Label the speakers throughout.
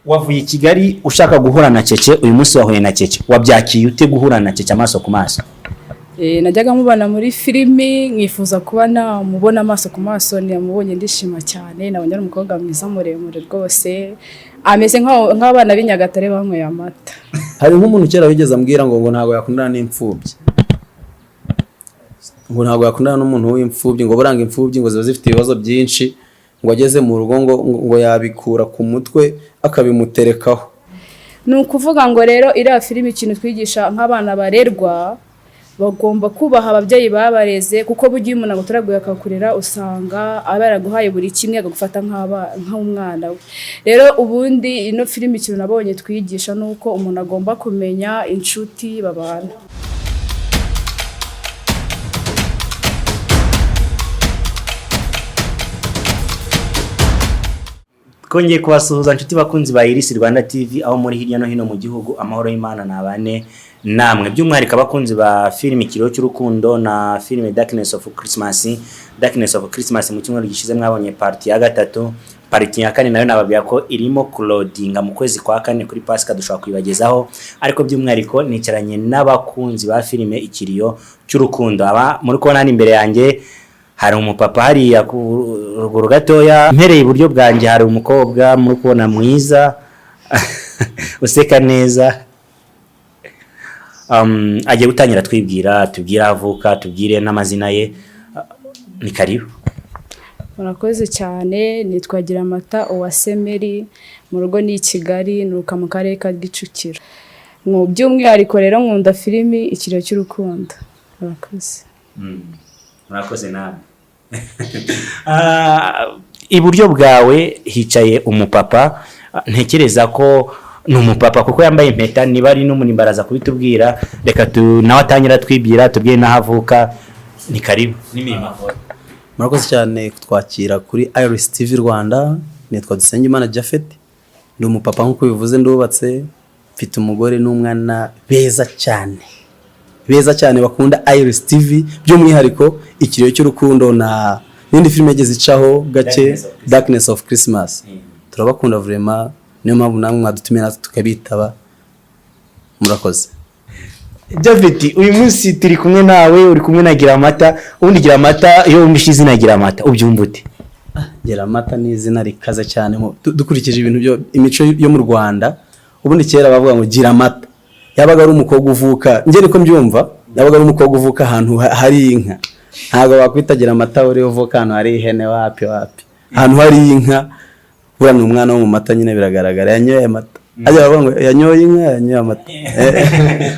Speaker 1: wavuye i Kigali ushaka guhura na Cece, uyu munsi wahuye na Cece, wabyakiye ute guhura na Cece amaso ku maso?
Speaker 2: Najyaga mubana muri filimi, nkifuza kuba namubona amaso ku maso, niyamubonye ndishima cyane, nabonye ari umukobwa mwiza muremure rwose, ameze nk'abana b'Inyagatare banyweye amata.
Speaker 3: Hari nk'umuntu kera wigeze ambwira ngo ntago yakundana n'imfubyi, ngo ntago yakundana n'umuntu w'imfubyi, ngo buranga imfubyi ngo ziba zifite ibibazo byinshi, ngo ageze mu rugo ngo yabikura ku mutwe akabimuterekaho.
Speaker 2: Ni ukuvuga ngo rero iriya filimi ikintu twigisha nk'abana barerwa, bagomba kubaha ababyeyi babareze, kuko bugiye umuntu agutaraguye akakurera usanga aba yaraguhaye buri kimwe agufata nk'umwana we. Rero ubundi ino filimi ikintu nabonye twigisha nuko umuntu agomba kumenya inshuti babana.
Speaker 1: Kongeye kubasuhuza inshuti bakunzi ba Iris Rwanda TV aho muri hirya no hino mu gihugu, amahoro y'Imana nabane namwe. By'umwihariko abakunzi ba filime Ikiriyo cy'urukundo na filime Darkness of Christmas. Darkness of Christmas mu cyumweru gishize mwabonye part ya 3, part ya 4 nayo nababwira ko irimo loading mu kwezi kwa 4 kuri Pasika dushaka kwibagezaho, ariko by'umwihariko nicaranye n'abakunzi ba filime Ikiriyo cy'urukundo. Aba muri kubona hano imbere yanjye hari umupapa hariya ku ruguru gatoya, mpereye iburyo bwanjye hari umukobwa muri kubona mwiza useka neza. Agiye gutangira tubwira avuka, tubwire n'amazina ye. Ni karibu.
Speaker 2: Murakoze cyane, nitwagira amata Uwasemeri, mu rugo ni Kigali, nuruka mu karere ka Gicukiro. Mu by'umwihariko rero nkunda filimi Ikiriyo cy'urukundo. Murakoze.
Speaker 1: Murakoze nawe. Iburyo bwawe hicaye umupapa, ntekereza ko ni umupapa kuko yambaye impeta, niba ari n'umunimbaraza kubitubwira. Reka nawe atangira twibwira, tubwire n'ahavuka. Ni karibu.
Speaker 3: Murakoze cyane kutwakira kuri Iris TV Rwanda. Nitwa Dusengimana Japhet, ndi umupapa nk'uko bivuze, ndubatse, mfite umugore n'umwana beza cyane bakunda Iris TV, by'umwihariko Ikiriyo cy'urukundo na n'indi filime yageze icaho gake, Darkness of Christmas. Turabakunda vraiment, niyo mpamvu namwe mwadutumye natwe tukabitaba. Murakoze.
Speaker 1: David, uyu munsi turi kumwe nawe, uri kumwe na Giramata. Ubundi Giramata iyo wumvise izina Giramata ubyumva ute?
Speaker 3: Giramata ni izina rikaze cyane, dukurikije ibintu byo imico yo mu Rwanda. Ubundi kera bavuga ngo Giramata yabaga ari umukobwa uvuka, nge niko mbyumva, yabaga ari umukobwa uvuka ahantu hari inka. Ntago bakwitagira amata uri uvuka ahantu hari ihene, wapi ahantu hari inka. Burana umwana wo mu mata nyine biragaragara, yanyoye amata. Ajya bavuga ngo yanyoye inka, yanyoye amata.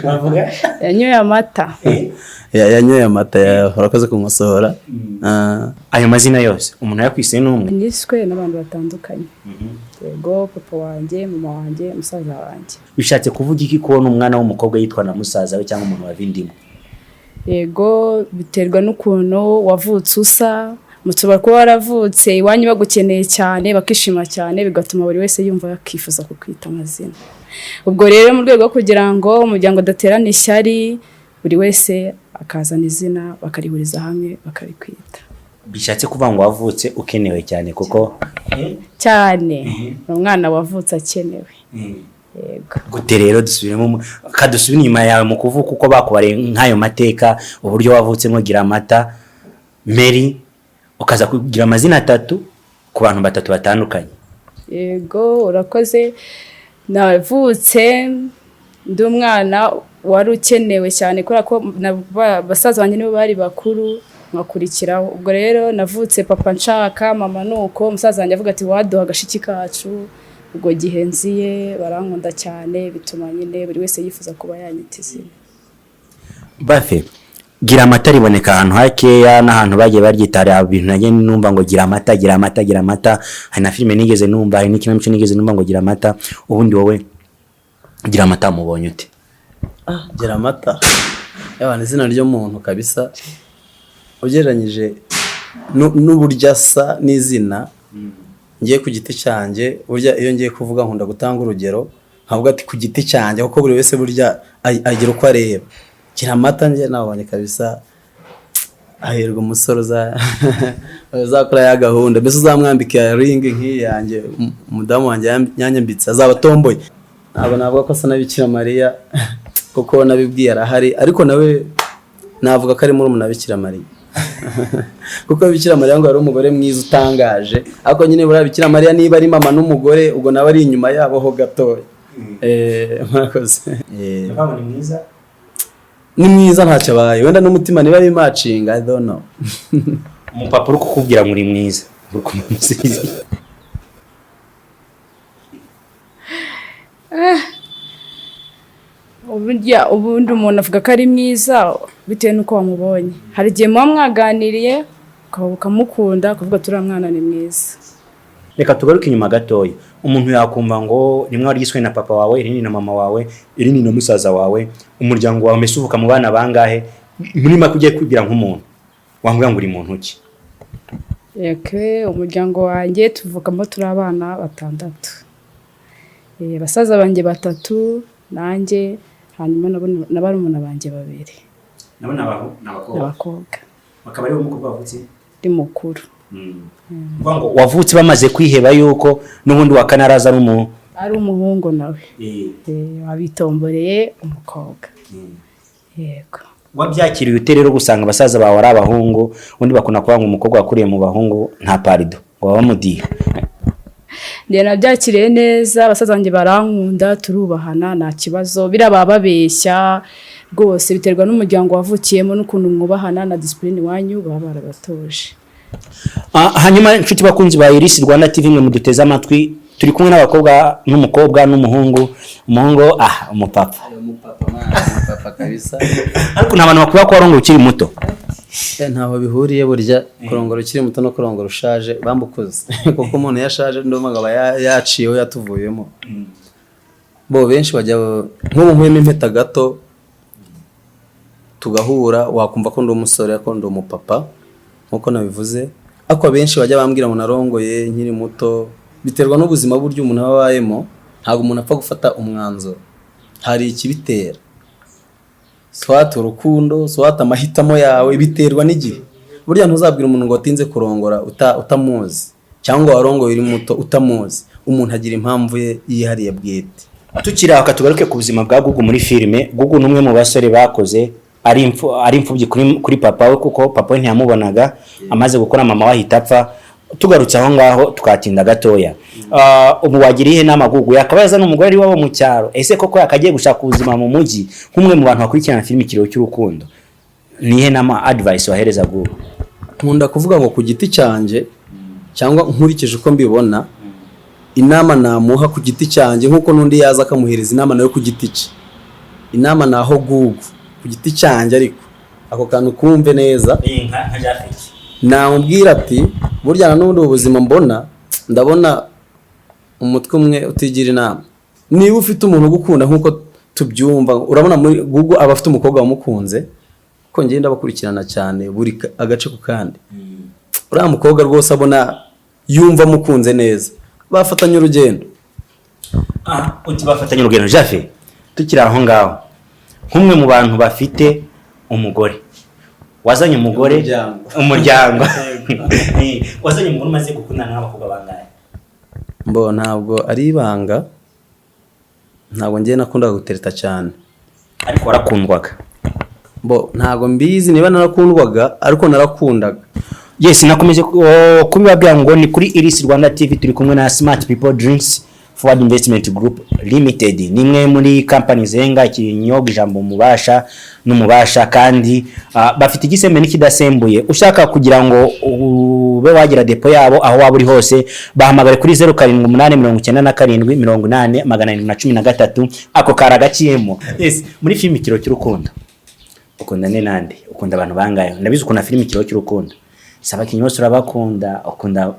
Speaker 2: Bavuga yanyoye amata.
Speaker 3: Yanyoye amata. Urakoze kumusohora.
Speaker 1: Ayo mazina yose umuntu yakwise n'umwe?
Speaker 2: Niswe n'abantu batandukanye. Yego, papa wanjye, mama wanjye, musaza wanjye.
Speaker 1: Bishatse kuvuga iki kubona umwana w'umukobwa yitwa na musaza we cyangwa umuntu wavindimo?
Speaker 2: Yego, biterwa n'ukuntu wavutse usa, mutuba ko waravutse iwanyu bagukeneye cyane, bakishima cyane, bigatuma buri wese yumva yakifuza kukwita amazina. Ubwo rero mu rwego kugira ngo umuryango daterana ishyari, buri wese akazana izina bakarihuriza hamwe bakarikwita.
Speaker 1: Bishatse kuvuga ngo wavutse ukenewe cyane kuko
Speaker 2: cyane umwana wavutse akenewe. Yego.
Speaker 1: Gute rero dusubiremo kadusubira inyuma yawe mu kuvuka uko bakubare nk'ayo mateka, uburyo wavutsemo Giramata Mary, ukaza kugira amazina 3 ku bantu 3 batandukanye.
Speaker 2: Yego, urakoze. Navutse ndi umwana wari ukenewe cyane kubera ko basaza banjye nibo bari bakuru nkakurikiraho. Ubwo rero navutse papa nshaka, mama nuko, musaza wanjye avuga ati waduha agashiki kacu. Ubwo gihenziye barankunda cyane, bituma nyine buri wese yifuza kuba yanyita izina.
Speaker 1: Bafe, Giramata riboneka ahantu hakeya n'ahantu bagiye baryitara ibintu nagiye numva ngo Giramata. Hari na filime nigeze numva, hari n'ikinamico nigeze numva ngo Giramata. Ubundi wowe Giramata mubonye ute?
Speaker 3: Giramata yabana izina ryo muntu kabisa, ugereranyije n'uburyo asa n'izina. Ngiye ku giti cyanjye, burya iyo ngiye kuvuga nkunda gutanga urugero, nkavuga ati ku giti cyanjye, kuko buri wese burya agira uko areba. Giramata ngiye nabonye kabisa ahirwa umusore uzakora ya gahunda, mbese uzamwambika ring nk'iyanjye umudamu wanjye yanyambitse azaba atomboye. Ntabwo navuga ko asa na Bikira Mariya kuko nabibwiye arahari, ariko nawe navuga ko ari murumuna Bikira Mariya kuko Bikira Mariya ngo ari umugore mwiza utangaje, ariko nyine buriya Bikira Mariya niba ari mama n'umugore ubwo nawe ari inyuma yabo ho gatoya. Murakoze.
Speaker 1: Ni mwiza,
Speaker 3: ni mwiza ntacyo abaye, wenda n'umutima niba ari matching, I don't know.
Speaker 1: umupapa uri kukubwira ngo uri mwiza
Speaker 2: ubundi umuntu avuga ko ari mwiza bitewe n'uko wamubonye. Hari igihe muba mwaganiriye ukamukunda ukavuga turiya mwana ni mwiza.
Speaker 1: Reka tugaruke inyuma gatoya. Umuntu yakumva ngo rimwe waryiswe na papa wawe, irindi na mama wawe, irindi na musaza wawe, umuryango wawe mbese uvuka mu bana bangahe? Muri make ugiye kwibwira nk'umuntu wambwira ngo uri muntu ki?
Speaker 2: Umuryango wanjye tuvukamo turi abana 6. Basaza banjye 3, nanjye, hanyuma na barumuna banjye 2.
Speaker 1: Nabo n'abakobwa. Bakaba ari umukobwa wavutse
Speaker 2: ndi mukuru.
Speaker 1: Ngo wavutse bamaze kwiheba yuko n'ubundi wa kanaraza
Speaker 2: ari umuhungu nawe. Wabitomboreye umukobwa. Yego.
Speaker 1: Wabyakiriye ute rero gusanga abasaza bawe ari abahungu, undi bakuna kuvuga ngo umukobwa wakuriye mu bahungu nta parido ngo bamudiha?
Speaker 2: Ndiye nabyakiriye neza, abasaza banjye barankunda, turubahana, nta kibazo. Biraba babeshya rwose, biterwa n'umuryango wavukiyemo n'ukuntu mwubahana na discipline wanyu baba barabatoje.
Speaker 1: Hanyuma inshuti bakunzi ba Iris Rwanda TV mwe muduteze amatwi, turi kumwe n'abakobwa n'umukobwa n'umuhungu. Umupapa
Speaker 3: kabisa.
Speaker 1: Ariko nta bantu bakubwira ko warongo ukiri muto.
Speaker 3: Ntaho bihuriye burya kurongora ukiri muto no kurongora ushaje bambukoze kuko umuntu yashaje ndumva ngo yaciyeho yatuvuyemo. Bo benshi bajya nk'ubu nkweme impeta gato tugahura wakumva ko ndi umusore ariko ndi umupapa nkuko nabivuze, ariko benshi bajya bambwira ngo narongoye nkiri muto. Biterwa n'ubuzima buryo umuntu abayemo, ntabwo umuntu apfa gufata umwanzuro, hari ikibitera. Swat urukundo, swat amahitamo yawe, biterwa n'igihe. Burya ntuzabwira umuntu ngo watinze kurongora utamuzi, cyangwa warongoye uri muto utamuzi. Umuntu agira impamvu ye yihariye bwite.
Speaker 1: Tukira akatugaruke ku buzima bwa Gugu muri filime. Gugu numwe mu basore bakoze ari imfubyi kuri papa we, kuko papa we ntiyamubonaga, amaze gukora mama wahita apfa. Tugarutse aho ngaho tukatinda gatoya. Ubu wagiriye nama Gugu yakabaza n'umugore ari wabo mu cyaro, ese koko yakagiye gushaka ubuzima mu mujyi nk'umwe mu bantu bakurikirana filime Ikiriyo cy'urukundo? Nihe nama advice wahereza Gugu?
Speaker 3: Nkunda kuvuga ngo ku giti cyanjye cyangwa nkurikije uko mbibona, inama namuha ku giti cyanjye nkuko nundi yaza akamuhereza inama nayo ku giti cye. Inama naho Gugu ku giti cyanjye, ariko ako kantu kumve neza.
Speaker 1: Nka Jafeti
Speaker 3: namubwira ati burya n'ubundi ubuzima ndabona umutwe umwe utigira inama. Niba ufite umuntu ugukunda nkuko tubyumva, urabona muri Gugu aba afite umukobwa wamukunze, ko ngiye ndabakurikirana cyane buri agace ku kandi. Uriya mukobwa rwose abona yumva amukunze neza, bafatanya urugendo.
Speaker 1: Uti bafatanya urugendo. Jafe, tukiri aho ngaho, nk'umwe mu bantu bafite umugore, wazanye umugore umuryango wazanye umugore umaze gukundana n'abakobwa bangahe?
Speaker 3: Mbo ntabwo ari ibanga, ntabwo ngiye nakundaga gutereta cyane.
Speaker 1: Ariko warakundwaga?
Speaker 3: Mbo ntabwo mbizi niba narakundwaga, ariko narakundaga.
Speaker 1: Yes, nakomeje kubibabwira ngo ni kuri Iris Rwanda TV, turi kumwe na Smart People Drinks Forward Investment Group Limited. Nimwe muri company zenga ikinyobwa ijambo mubasha n'umubasha, kandi bafite igisembe n'ikidasembuye. Ushaka kugira ngo ube wagira depo yabo aho waba uri hose, bahamagare kuri 0787808813. Ako karagaciyemo. Yes, muri filime Ikiriyo cy'urukundo ukunda nande? Ukunda abantu bangaye? Ndabizi ukunda filime Ikiriyo cy'urukundo. Abakinnyi bose urabakunda? Ukunda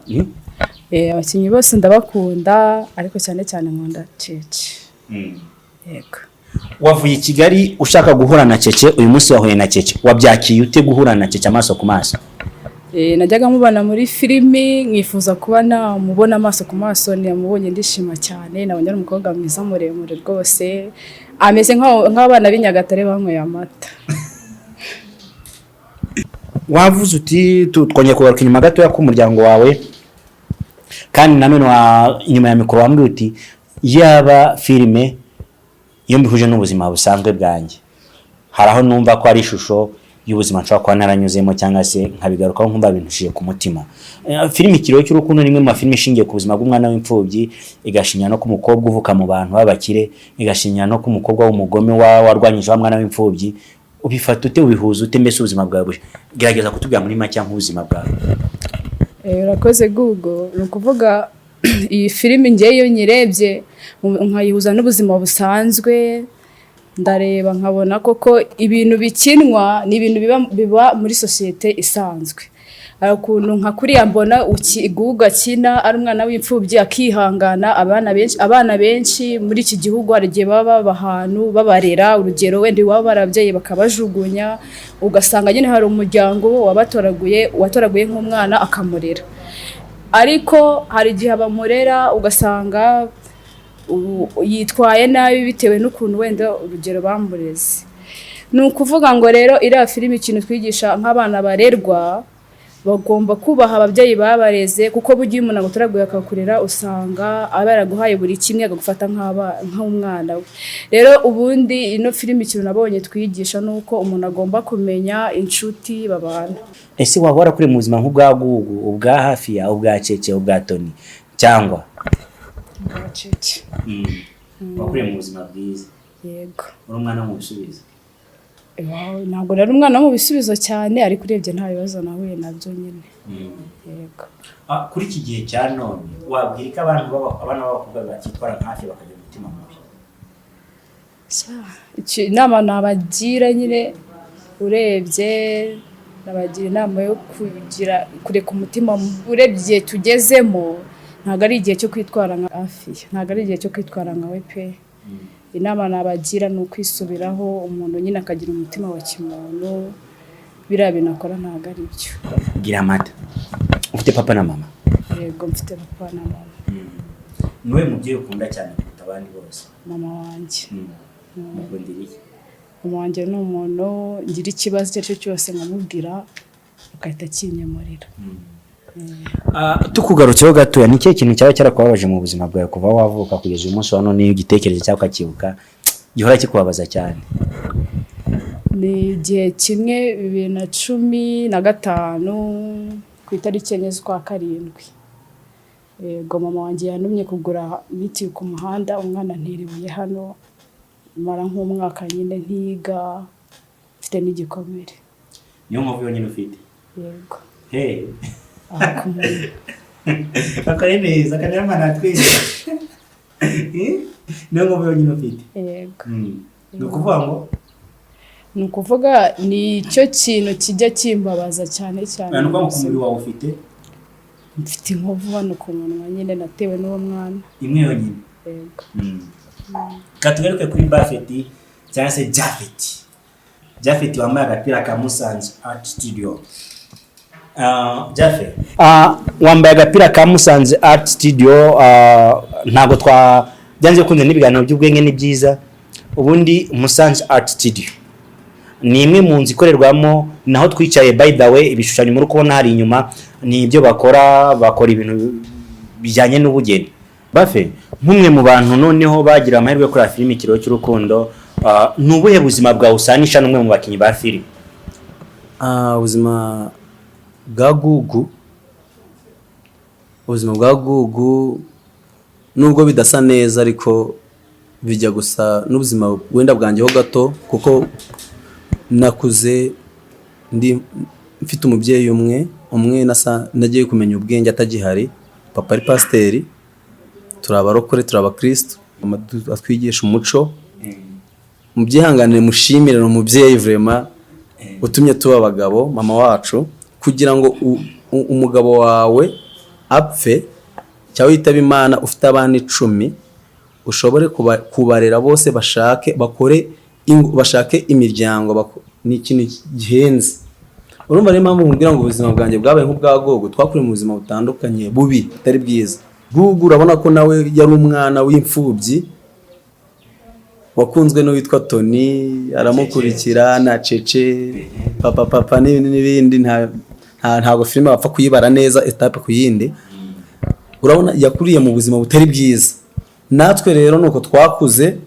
Speaker 2: abakinnyi bose ndabakunda, ariko cyane cyane nkunda Cece. Yego.
Speaker 1: Wavuye i Kigali ushaka guhura na Cece, uyu munsi wahuye na Cece, wabyakiye ute guhura na Cece amaso ku maso?
Speaker 2: Najyaga mubana muri filimi, nkifuza kuba namubona amaso ku maso, niyamubonye ndishima cyane. Nabonye ari umukobwa mwiza muremure rwose, ameze nk'abana b'Inyagatare banyweye amata.
Speaker 1: wavuze uti twongeye kugaruka inyuma gato ku muryango wawe, kandi nanone inyuma ya mikoro wambwiye uti yaba filime iyo mbihuje n'ubuzima busanzwe bwanjye, hari aho numva ko ari ishusho y'ubuzima nshobora kuba naranyuzemo cyangwa se nkabigarukaho nkumva bintushije ku mutima. Filime Ikiriyo cy'urukundo ni imwe mu mafilime ishingiye ku buzima bw'umwana w'imfubyi, igashingira no ku mukobwa uvuka mu bantu b'abakire, igashingira no ku mukobwa w'umugome warwanyije wa mwana w'imfubyi. Ubifata ute, ubihuza ute, mbese ubuzima bwawe gerageza kutubwira muri make nk'ubuzima bwawe.
Speaker 2: Urakoze Google. Ni ukuvuga iyi filime ngiye iyo nyirebye nkayihuza n'ubuzima busanzwe, ndareba nkabona koko ibintu bikinwa ni ibintu biba muri sosiyete isanzwe. Ukuntu nka kuriya mbona gukina ari umwana w'imfubyi akihangana, abana benshi muri iki gihugu hari igihe baba ahantu babarera, urugero wenda iwabo barabyaye bakabajugunya, ugasanga nyine hari umuryango watoraguye nk'umwana akamurera, ariko hari igihe bamurera ugasanga yitwaye nabi bitewe n'ukuntu wenda urugero bamureze. Ni ukuvuga ngo rero iriya filime ikintu twigisha nk'abana barerwa, bagomba kubaha ababyeyi babareze, kuko burya umuntu agutoraguye akakurera usanga aba yaraguhaye buri kimwe akagufata nk'umwana we. Rero ubundi ino filime ikintu nabonye twigisha nuko umuntu agomba kumenya inshuti babana.
Speaker 1: Ese waba warakuriye mu buzima nk'ubwa Gugu, ubwa Hafi, ubwa Cece, ubwa Toni cyangwa
Speaker 2: ubwa Cece?
Speaker 1: Wakuriye mu buzima bwiza?
Speaker 2: Yego.
Speaker 1: Uri umwana mu bisubizo?
Speaker 2: Ntabwo nari umwana mu bisubizo cyane, ariko urebye nta bibazo nahuye nabyo nyine. Yego.
Speaker 1: Kuri iki gihe cya none wabwira ko abana b'abakobwa bakitwara Hafi bakagira umutima mubi?
Speaker 2: Inama nabagira nyine, urebye nabagira inama yo kureka umutima, urebye igihe tugezemo ntabwo ari igihe cyo kwitwara nka Hafi, ntabwo ari igihe cyo kwitwara nka we pe. Inama nabagira ni ukwisubiraho, umuntu nyine akagira umutima wa kimuntu, biriya bintu akora ntabwo ari byo.
Speaker 1: Gira amata. Ufite papa na mama?
Speaker 2: Yego, mfite papa na mama.
Speaker 1: Niwe mubyeyi ukunda cyane kuruta abandi bose?
Speaker 2: Mama wanjye.
Speaker 1: Mukundira iki?
Speaker 2: Mama wanjye ni umuntu ngira ikibazo icyo ari cyo cyose nkamubwira agahita akinyemurira.
Speaker 1: Tukugarutseho gatoya, ni ikihe kintu cyaba cyarakubabaje mu buzima bwawe kuva wavuka kugeza uyu munsi wa none, iyo ugitekereje cyangwa ukakibuka gihora kikubabaza cyane?
Speaker 2: Ni igihe kimwe 2015 ku itariki 4 z'ukwa karindwi. Yego, mama wanjye yantumye kugura miti ku muhanda, umwana ntiribuye hano, mara nk'umwaka nyine ntiga, mfite n'igikomere.
Speaker 1: Niyo mpamvu yonyine ufite?
Speaker 2: Yego.
Speaker 1: Hey. Akari neza, kandi amana atwese. Niyo mpamvu yonyine ufite?
Speaker 2: Yego.
Speaker 1: Ni ukuvuga ngo?
Speaker 2: Ni ukuvuga ni cyo kintu kijya kimbabaza cyane cyane.
Speaker 1: Ni ukuvuga ngo ku mubiri wawe ufite?
Speaker 2: Mfite inkovu hano ku munwa nyine natewe n'uwo mwana.
Speaker 1: Imwe yonyine?
Speaker 2: Yego.
Speaker 1: Katugaruke kuri Buffett cyangwa se Japhet. Japhet wambaye agapira ka Musanze Art Studio. Japhet, wambaye agapira ka Musanze Art Studio, ntabwo byanze kunze n'ibiganiro by'ubwenge ni byiza. Ubundi Musanze Art Studio ni imwe mu nzu ikorerwamo, naho twicaye by the way, ibishushanyo muri kubona hari inyuma ni ibyo bakora ibintu bijyanye n'ubugeni. Buffett, nk'umwe mu bantu noneho bagira amahirwe yo kureba filime Ikiriyo cy'urukundo, ni ubuhe buzima bwawe usanisha n'umwe mu bakinnyi ba filime?
Speaker 3: Ubuzima bwa Gugu nubwo bidasa neza, ariko bijya gusa n'ubuzima wenda bwanjye ho gato, kuko nakuze mfite umubyeyi umwe nagiye kumenya ubwenge atagihari. Papa ari pasiteri, turabarokore, turabakristo, atwigisha umuco. Mubyihanganire, mushimire umubyeyi vraiment utumye tuba abagabo, mama wacu, kugira ngo umugabo wawe apfe cyangwa yitaba Imana ufite abana 10, ushobore kubarera bose, bashake imiryango. Ni ikintu gihenze. Urumva rero impamvu nkubwira ngo ubuzima bwanjye bwabaye nk'ubwa Gugu, twakuriye mu buzima butandukanye bubi bitari bwiza. Gugu urabona ko nawe yari umwana w'imfubyi, wakunzwe n'uwitwa Tony aramukurikira na Cece papa n'ibindi ntago filime bapfa kuyibara neza etape ku yindi. Urabona yakuriye mu buzima butari bwiza. Natwe rero nuko twakuze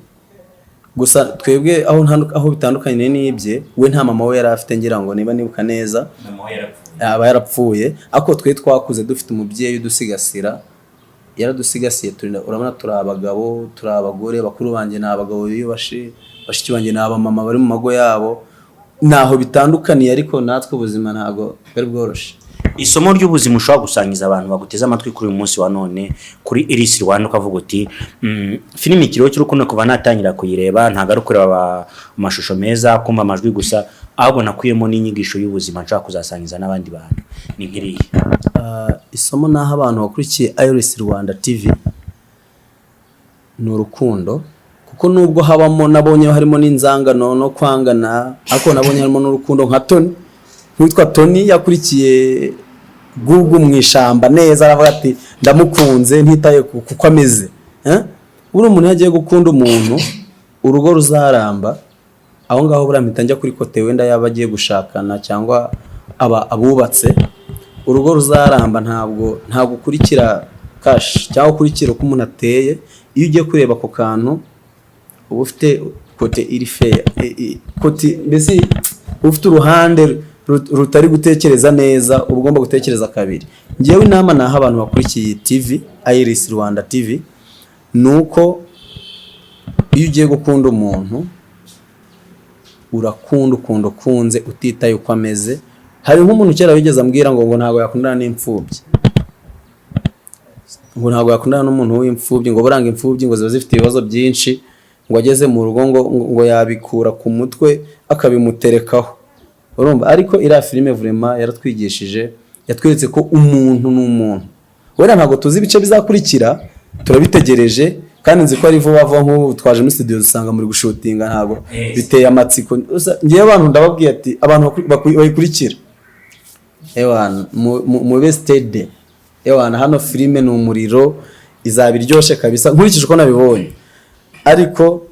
Speaker 3: gusa twebwe aho bitandukanye n'ibye, we nta mama we yari afite, ngira ngo niba nibuka neza aba yarapfuye, ako twe twakuze dufite umubyeyi udusigasira, yaradusigasiye. Urabona turi abagabo, turi abagore, bakuru banjye ni abagabo biyubashe, bashiki banjye ni abamama bari mu mago yabo, naho bitandukaniye, ariko natwe ubuzima ntago bwari bworoshe.
Speaker 1: Isomo ry'ubuzima ushobora gusangiza abantu baguteze amatwi kuri uyu munsi wa none kuri Iris Rwanda, ukavuga uti filime Ikiriyo cy'urukundo kuva natangira kuyireba ntago ari kureba amashusho meza, kumva amajwi gusa, ahubwo nakuyemo n'inyigisho y'ubuzima nshaka kuzasangiza n'abandi bantu, ni nkiriye?
Speaker 3: Isomo naho abantu bakurikiye Iris Rwanda TV ni urukundo, kuko nubwo habamo nabonye harimo n'inzangano no kwangana, ariko nabonye harimo n'urukundo. Nka Tony, witwa Tony yakurikiye Google mu ishamba neza, aravuga ati ndamukunze ntitaye kuko ameze. Uri umuntu yagiye gukunda umuntu, urugo ruzaramba. Aho ngaho buramita njya kuri kote wenda yaba agiye gushakana cyangwa abubatse, urugo ruzaramba. Ntabwo ukurikira cash cyangwa ukurikira uko umuntu ateye. Iyo ugiye kureba ako kantu uba ufite kote iri fair, kote mbese ufite uruhande rutari gutekereza neza, uba ugomba gutekereza kabiri. Ngewe inama naho abantu bakurikiye TV Iris Rwanda TV nuko iyo ugiye gukunda umuntu urakunda ukunze utitaye uko ameze. Hari nk'umuntu cyera wigeze ambwira ngo ntago yakundana n'imfubyi, ngo ntago yakundana n'umuntu w'imfubyi, ngo buranga imfubyi ngo ziba zifite ibibazo byinshi, ngo ageze mu rugo ngo yabikura ku mutwe akabimuterekaho. Urumva? Ariko iriya filime vraiment yaratwigishije, yatweretse ko umuntu n'umuntu. Wera ntago tuzi ibice bizakurikira, turabitegereje, kandi nzi ko ari vuba nk'ubu twaje muri studio dusanga muri gushutinga, ntago biteye amatsiko. Ngiye abantu ndababwiye ati abantu bayikurikira, ewana mu bested, ewana hano filime ni umuriro, izabiryoshe kabisa nkurikije uko nabibonye. Ariko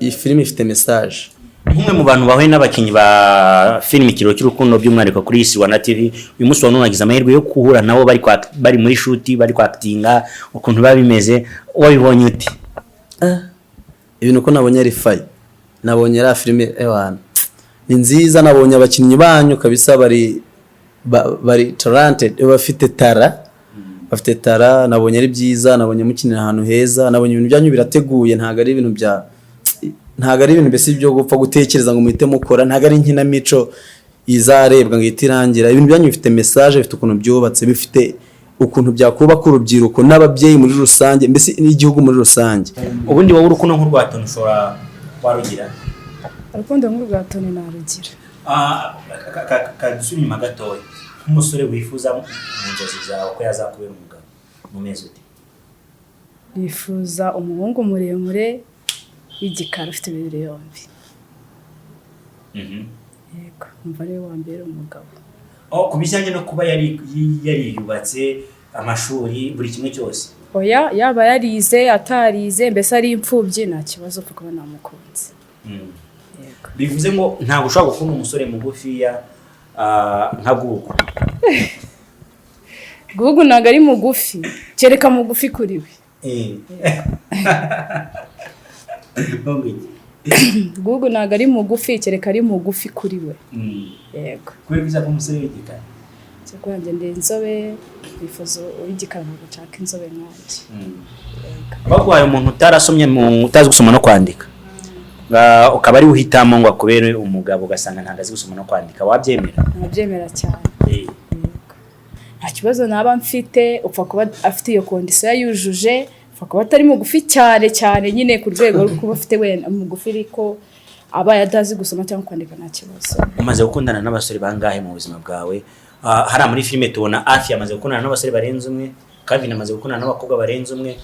Speaker 3: iyi filime ifite message.
Speaker 1: Nk'umwe mu bantu bahuye n'abakinnyi ba filime Ikiriyo cy'urukundo by'umwihariko kuri Iris Rwanda TV, uyu munsi wa none nagize amahirwe yo kuhura nabo bari muri shoot, bari kwactinga, ukuntu babimeze, wabibonye uti?
Speaker 3: Ibintu ko nabonye ari fayi, nabonye ra filime ewana ni nziza. Nabonye abakinnyi banyu kabisa bari talented, bafite tara, nabonye ari byiza, nabonye mukinira ahantu heza, nabonye ibintu byanyu birateguye, ntago ari ibintu mbese byo gupfa gutekereza ngo muhite mukora, ntago ari inkinamico izarebwa ngo itirangira. Ibintu byanyu bifite message, bifite ukuntu byubatse, bifite ukuntu byakubaka urubyiruko n'ababyeyi muri rusange, mbese n'igihugu muri rusange.
Speaker 1: Ubundi wowe urukundo nk'urwa Tony ushobora warugira?
Speaker 2: Urukundo nk'urwa Tony narugira.
Speaker 1: Kadusubira inyuma gatoya, nk'umusore wifuza mu nzozi zawe ko yazakubera umugabo, mumeze ute?
Speaker 2: Nifuza umuhungu muremure w'igikara ufite imibiri yombi. Yego, umva rero wa mbere umugabo.
Speaker 1: Ku bijyanye no kuba yariyubatse, amashuri, buri kimwe cyose?
Speaker 2: Oya, yaba yarize atarize, mbese ari imfubyi nta kibazo kuko namukunze. Yego.
Speaker 1: Bivuze ngo ntabwo ushobora gukunda umusore mugufiya nka Gugu?
Speaker 2: Gugu ntabwo ari mugufi, kereka mugufi kuri we. Gugu ntabwo ari mugufi, kereka ari mugufi kuri we. Yego.
Speaker 1: Kuri biza ko umusore w'igikara?
Speaker 2: Cyako yanjye ndi inzobe, bifuza w'igikara ntabwo nshaka inzobe nkanje.
Speaker 1: Bagwaye umuntu utarasomye, utazi gusoma no kwandika, ukaba ari uhitamo ngo akubere umugabo, ugasanga ntabwo azi gusoma no kwandika, wabyemera?
Speaker 2: Nabyemera cyane. Nta kibazo naba mfite, upfa kuba afite iyo kondisiyo yujuje, upfa kuba atari mugufi cyane nyine ku rwego rwo kuba afite wenda mugufi ariko aba yadazi gusoma cyangwa kwandika nta kibazo.
Speaker 1: Umaze gukundana n'abasore bangahe mu buzima bwawe? Hari muri filime tubona Hafi yamaze gukundana n'abasore barenze umwe, Kevin amaze gukundana n'abakobwa barenze umwe,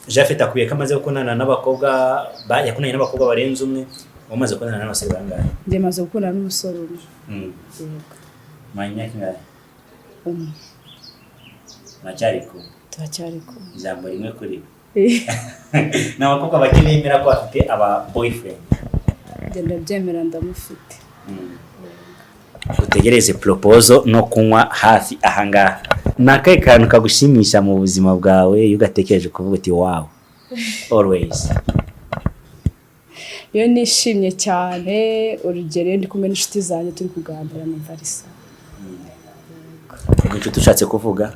Speaker 1: Jafet akuye kamaze gukundana n'abakobwa yakundanye n'abakobwa barenze umwe, umaze gukundana n'abasore bangahe?
Speaker 2: Njye maze gukundana n'umusore umwe.
Speaker 1: Myaka ingahe?
Speaker 2: Umwe.
Speaker 1: Turacyari kumwe.
Speaker 2: Turacyari kumwe.
Speaker 1: Ijambo rimwe kuri n'abakobwa bake bemera ko bafite aba boyfriend.
Speaker 2: Ngenda byemera ndamufite.
Speaker 1: Utegereze proposal no kunywa hafi ahangaha. Nakaye kantu kagushimisha mu buzima bwawe iyo ugatekereje kuvuga uti wow always?
Speaker 2: Iyo nishimye cyane, urugero ndi kumwe n'inshuti zanjye turi kuganira mu Varisa.
Speaker 1: Inshuti ushatse kuvuga?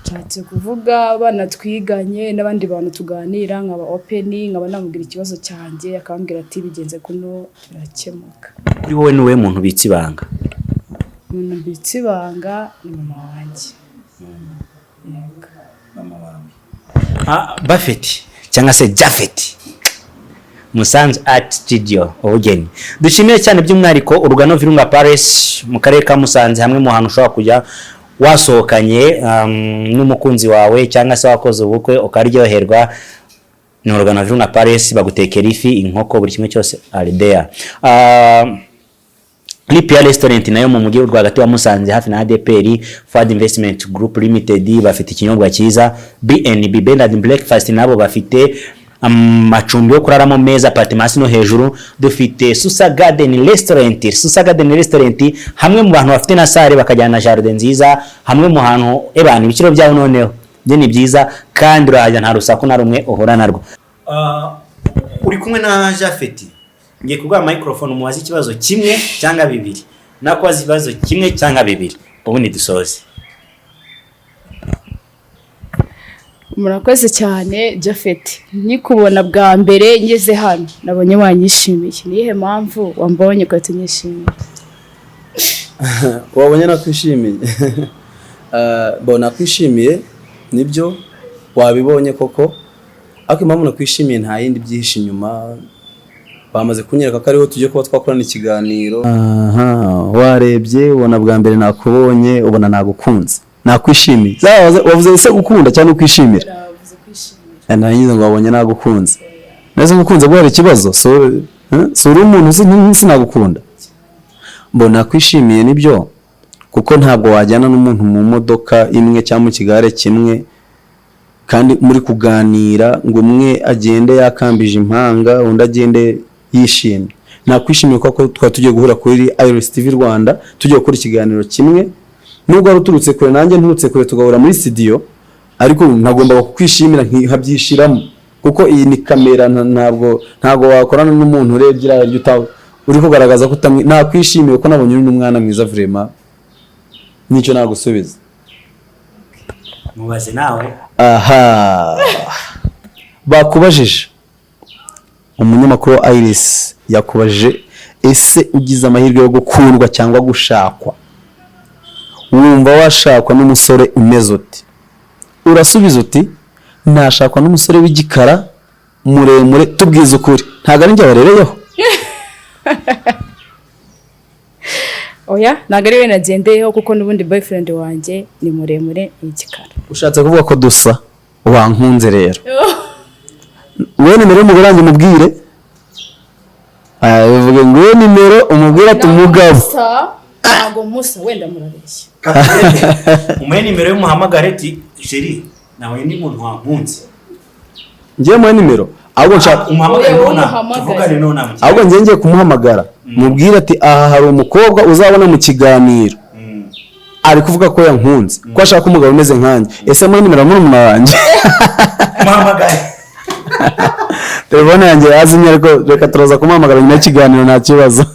Speaker 2: Nshatse kuvuga abana twiganye n'abandi bantu tuganira nkaba open, nkaba namubwira ikibazo cyanjye akambwira ati bigenze kuno birakemuka.
Speaker 1: Kuri wowe niwe muntu bitse ibanga?
Speaker 2: Umuntu bitse ibanga ni mama wanjye.
Speaker 1: Mama wawe. Buffett cyangwa se Jafet Musanze Art Studio ubugeni. Dushimiye cyane by'umwariko urugano Virunga Paris mu karere ka Musanze, hamwe mu hantu ushobora kujya wasohokanye n'umukunzi wawe cyangwa se wakoze ubukwe ukaryoherwa. Ni urugano Virunga Paris, bagutekera ifi, inkoko, buri kimwe cyose ari there. Lipia Restaurant nayo mu mujyi rwagati wa Musanze hafi na ADPR Fund Investment Group Limited, bafite ikinyobwa cyiza. BNB Bed and Breakfast nabo bafite amacumbi yo kuraramo meza, apartment no hejuru. Dufite Susa Garden Restaurant, Susa Garden Restaurant hamwe mu bantu bafite na sale bakajyana na jardin nziza, hamwe mu hantu ebana ibiciro byaho noneho ni byiza kandi urahajya nta rusaku na rumwe uhora narwo. Uri kumwe na Jafet, ngiye kuguha microphone umubaze ikibazo kimwe cyangwa bibiri, nakwaza ibibazo kimwe cyangwa bibiri, ubundi dusoze.
Speaker 2: Murakoze cyane Jafet, nikubona bwa mbere ngeze hano nabonye wanyishimiye. Nihe mpamvu wambonye ko tunyishimiye?
Speaker 3: Wabonye nakwishimiye? Bona kwishimiye nibyo wabibonye koko, ariko impamvu nakwishimiye nta yindi byihishe inyuma. Bamaze kunyereka ko ariho tujye kuba twakorana ikiganiro. Warebye ubona bwa mbere nakubonye ubona nagukunze, nakwishimiye. Wavuze ese gukunda cyane ukwishimira?
Speaker 2: Navuze kwishimira.
Speaker 3: Nanyize ngo wabonye nagukunze. Neze ngukunze bwo hari ikibazo? So uri umuntu sinagukunda. Mbona kwishimiye nibyo, kuko ntabwo wajyana n'umuntu mu modoka imwe cyangwa mu kigare kimwe kandi muri kuganira ngo umwe agende yakambije impanga undi agende yishimye. Nakwishimiye ko twa tugiye guhura kuri Iris TV Rwanda, tugiye gukora ikiganiro kimwe. Nubwo ruturutse kure nanjye nturutse kure tugahura muri studio, ariko nagomba kukwishimira nkabyishiramo, kuko iyi ni kamera. Ntabwo wakorana n'umuntu urebye iryo uri kugaragaza ko nakwishimiye ko nabonye uri n'umwana mwiza vraiment. Nicyo nagusubiza.
Speaker 1: Mubaze nawe.
Speaker 3: Bakubajije umunyamakuru Iris yakubajije ese ugize amahirwe yo gukundwa cyangwa gushakwa, wumva washakwa n'umusore umeze uti? Urasubiza uti nashakwa n'umusore w'igikara muremure. Tubwize ukuri, ntago ari njye warereyeho.
Speaker 2: Oya, ntago ari we nagendeyeho, kuko n'ubundi boyfriend wanjye ni muremure n'igikara.
Speaker 3: Ushatse kuvuga ko dusa? Wankunze rero. Wowe nimero y'umugore wanjye mubwire. Bivuge ngo wowe nimero umubwire ati umugabo.
Speaker 2: Ntago musa, wenda murabeshya.
Speaker 1: Umuhe nimero y'umuhamagare ati Jeri, nawe ni muntu wankunze.
Speaker 3: Ngiye mu nimero. Ahubwo nshaka
Speaker 1: umuhamagare nona. Tuvugane nona.
Speaker 3: Ahubwo ngiye kumuhamagara. Mubwire ati aha hari umukobwa uzabona mu kiganiro. Ari kuvuga ko yankunze, ko ashaka umugabo umeze nkanjye. Ese mu nimero murumuna wanjye.
Speaker 1: Muhamagare.
Speaker 3: Telefone yanjye yazimye, ariko reka turaza kumuhamagara nyuma y'ikiganiro nta kibazo.